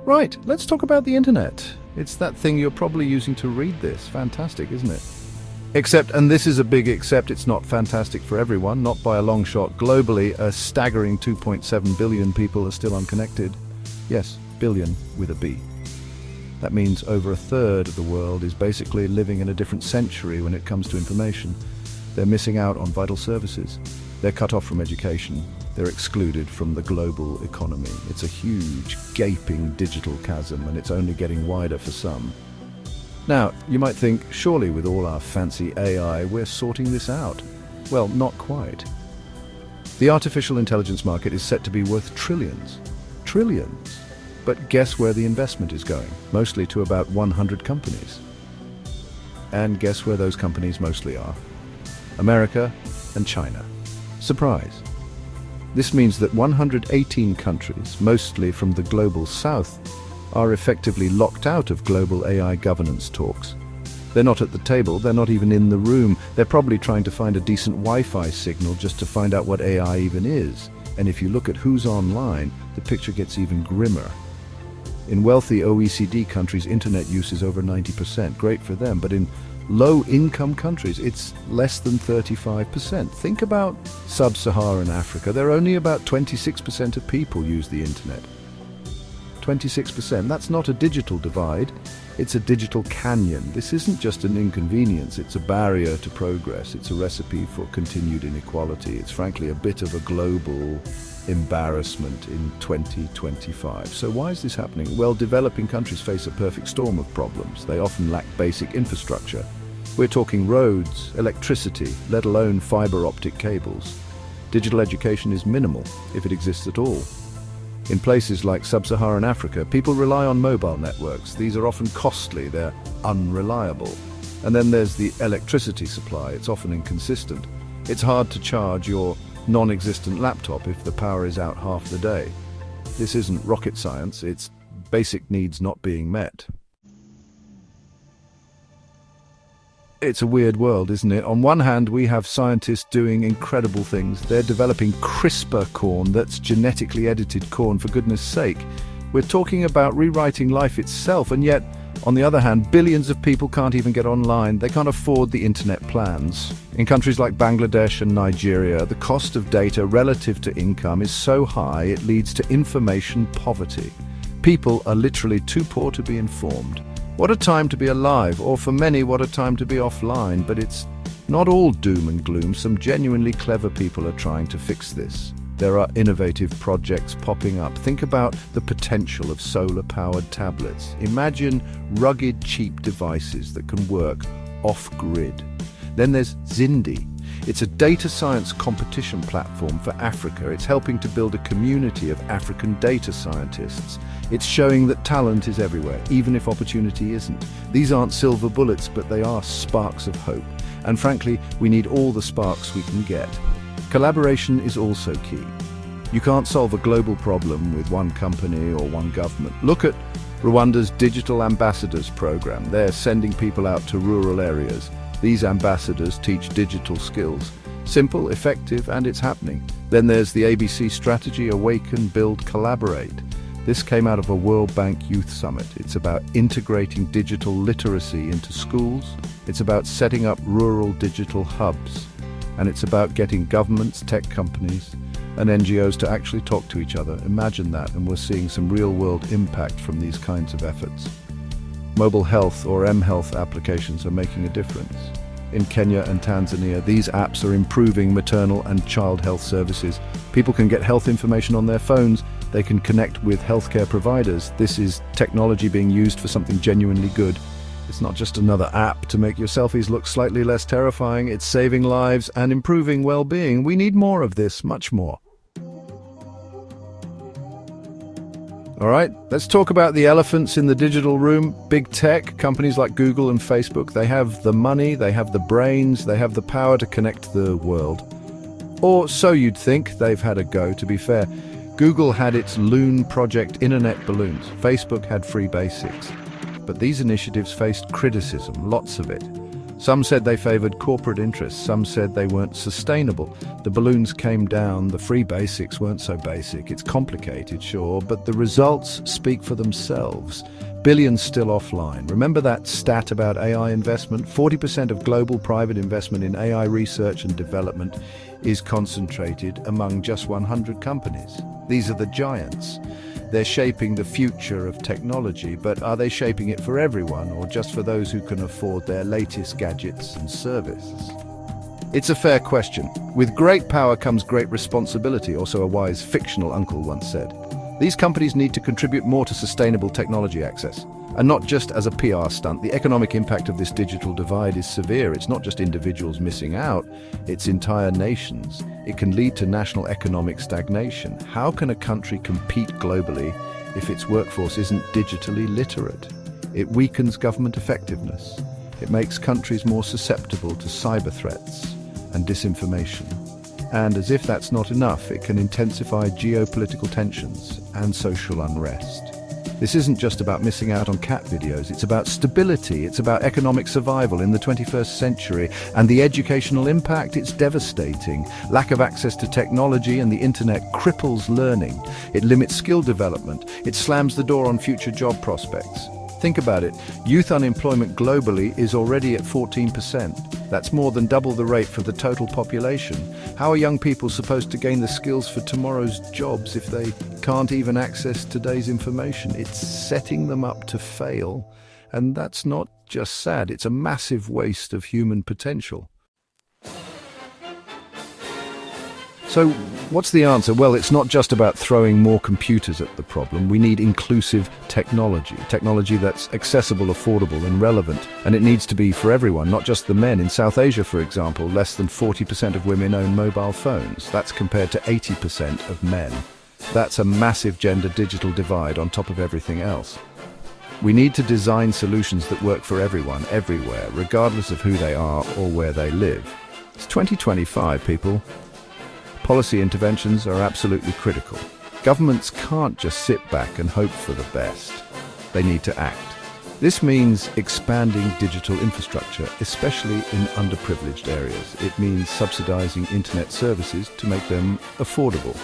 Right, let's talk about the internet. It's that thing you're probably using to read this. Fantastic, isn't it? Except, and this is a big except, it's not fantastic for everyone, not by a long shot. Globally, a staggering 2.7 billion people are still unconnected. Yes, billion with a B. That means over a third of the world is basically living in a different century when it comes to information. They're missing out on vital services. They're cut off from education. They're excluded from the global economy. It's a huge, gaping digital chasm, and it's only getting wider for some. Now, you might think, surely with all our fancy AI, we're sorting this out. Well, not quite. The artificial intelligence market is set to be worth trillions. Trillions. But guess where the investment is going? Mostly to about 100 companies. And guess where those companies mostly are? America and China. Surprise. This means that 118 countries, mostly from the global south, are effectively locked out of global AI governance talks. They're not at the table, they're not even in the room. They're probably trying to find a decent Wi-Fi signal just to find out what AI even is. And if you look at who's online, the picture gets even grimmer. In wealthy OECD countries, internet use is over 90%. Great for them, but in low-income countries, it's less than 35%. Think about sub-Saharan Africa. There are only about 26% of people use the internet. 26%. That's not a digital divide, it's a digital canyon. This isn't just an inconvenience, it's a barrier to progress. It's a recipe for continued inequality. It's frankly a bit of a global embarrassment in 2025. So why is this happening? Well, developing countries face a perfect storm of problems. They often lack basic infrastructure. We're talking roads, electricity, let alone fiber optic cables. Digital education is minimal, if it exists at all. In places like sub-Saharan Africa, people rely on mobile networks. These are often costly, they're unreliable. And then there's the electricity supply. It's often inconsistent. It's hard to charge your non-existent laptop if the power is out half the day. This isn't rocket science, it's basic needs not being met. It's a weird world, isn't it? On one hand, we have scientists doing incredible things. They're developing CRISPR corn, that's genetically edited corn, for goodness sake. We're talking about rewriting life itself, and yet, on the other hand, billions of people can't even get online. They can't afford the internet plans. In countries like Bangladesh and Nigeria, the cost of data relative to income is so high it leads to information poverty. People are literally too poor to be informed. What a time to be alive, or for many, what a time to be offline. But it's not all doom and gloom. Some genuinely clever people are trying to fix this. There are innovative projects popping up. Think about the potential of solar-powered tablets. Imagine rugged, cheap devices that can work off-grid. Then there's Zindi. It's a data science competition platform for Africa. It's helping to build a community of African data scientists. It's showing that talent is everywhere, even if opportunity isn't. These aren't silver bullets, but they are sparks of hope. And frankly, we need all the sparks we can get. Collaboration is also key. You can't solve a global problem with one company or one government. Look at Rwanda's Digital Ambassadors program. They're sending people out to rural areas. These ambassadors teach digital skills. Simple, effective, and it's happening. Then there's the ABC strategy, Awaken, Build, Collaborate. This came out of a World Bank Youth Summit. It's about integrating digital literacy into schools. It's about setting up rural digital hubs. And it's about getting governments, tech companies, and NGOs to actually talk to each other. Imagine that, and we're seeing some real-world impact from these kinds of efforts. Mobile health or mHealth applications are making a difference. In Kenya and Tanzania, these apps are improving maternal and child health services. People can get health information on their phones. They can connect with healthcare providers. This is technology being used for something genuinely good. It's not just another app to make your selfies look slightly less terrifying. It's saving lives and improving well-being. We need more of this, much more. All right, let's talk about the elephants in the digital room. Big tech, companies like Google and Facebook, they have the money, they have the brains, they have the power to connect the world. Or so you'd think. They've had a go, to be fair. Google had its Loon project, Internet Balloons. Facebook had Free Basics. But these initiatives faced criticism, lots of it. Some said they favored corporate interests, some said they weren't sustainable. The balloons came down, the free basics weren't so basic. It's complicated, sure, but the results speak for themselves. Billions still offline. Remember that stat about AI investment? 40% of global private investment in AI research and development is concentrated among just 100 companies. These are the giants. They're shaping the future of technology, but are they shaping it for everyone or just for those who can afford their latest gadgets and services? It's a fair question. With great power comes great responsibility, or so a wise fictional uncle once said. These companies need to contribute more to sustainable technology access. And not just as a PR stunt. The economic impact of this digital divide is severe. It's not just individuals missing out, it's entire nations. It can lead to national economic stagnation. How can a country compete globally if its workforce isn't digitally literate? It weakens government effectiveness. It makes countries more susceptible to cyber threats and disinformation. And as if that's not enough, it can intensify geopolitical tensions and social unrest. This isn't just about missing out on cat videos, it's about stability, it's about economic survival in the 21st century, and the educational impact, it's devastating. Lack of access to technology and the internet cripples learning. It limits skill development, it slams the door on future job prospects. Think about it, youth unemployment globally is already at 14%. That's more than double the rate for the total population. How are young people supposed to gain the skills for tomorrow's jobs if they can't even access today's information? It's setting them up to fail. And that's not just sad, it's a massive waste of human potential. So what's the answer? Well, it's not just about throwing more computers at the problem. We need inclusive technology that's accessible, affordable and relevant. And it needs to be for everyone, not just the men. In South Asia, for example, less than 40% of women own mobile phones. That's compared to 80% of men. That's a massive gender digital divide on top of everything else. We need to design solutions that work for everyone, everywhere, regardless of who they are or where they live. It's 2025, people. Policy interventions are absolutely critical. Governments can't just sit back and hope for the best. They need to act. This means expanding digital infrastructure, especially in underprivileged areas. It means subsidizing internet services to make them affordable.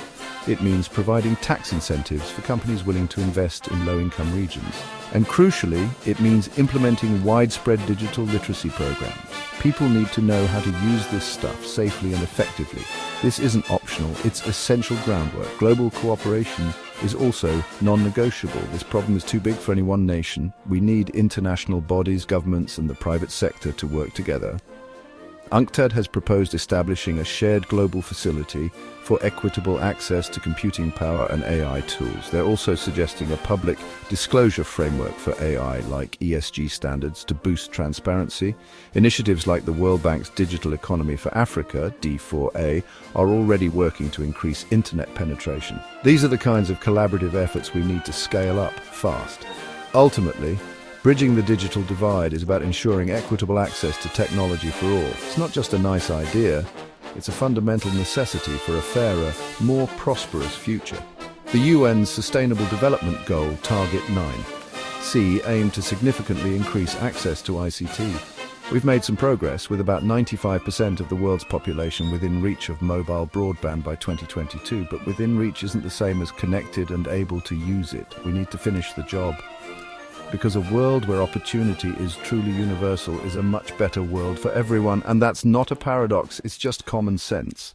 It means providing tax incentives for companies willing to invest in low-income regions. And crucially, it means implementing widespread digital literacy programs. People need to know how to use this stuff safely and effectively. This isn't optional, it's essential groundwork. Global cooperation is also non-negotiable. This problem is too big for any one nation. We need international bodies, governments and the private sector to work together. UNCTAD has proposed establishing a shared global facility for equitable access to computing power and AI tools. They're also suggesting a public disclosure framework for AI, like ESG standards, to boost transparency. Initiatives like the World Bank's Digital Economy for Africa, D4A, are already working to increase internet penetration. These are the kinds of collaborative efforts we need to scale up fast. Ultimately, bridging the digital divide is about ensuring equitable access to technology for all. It's not just a nice idea, it's a fundamental necessity for a fairer, more prosperous future. The UN's Sustainable Development Goal, Target 9C, aimed to significantly increase access to ICT. We've made some progress, with about 95% of the world's population within reach of mobile broadband by 2022, but within reach isn't the same as connected and able to use it. We need to finish the job. Because a world where opportunity is truly universal is a much better world for everyone, and that's not a paradox, it's just common sense.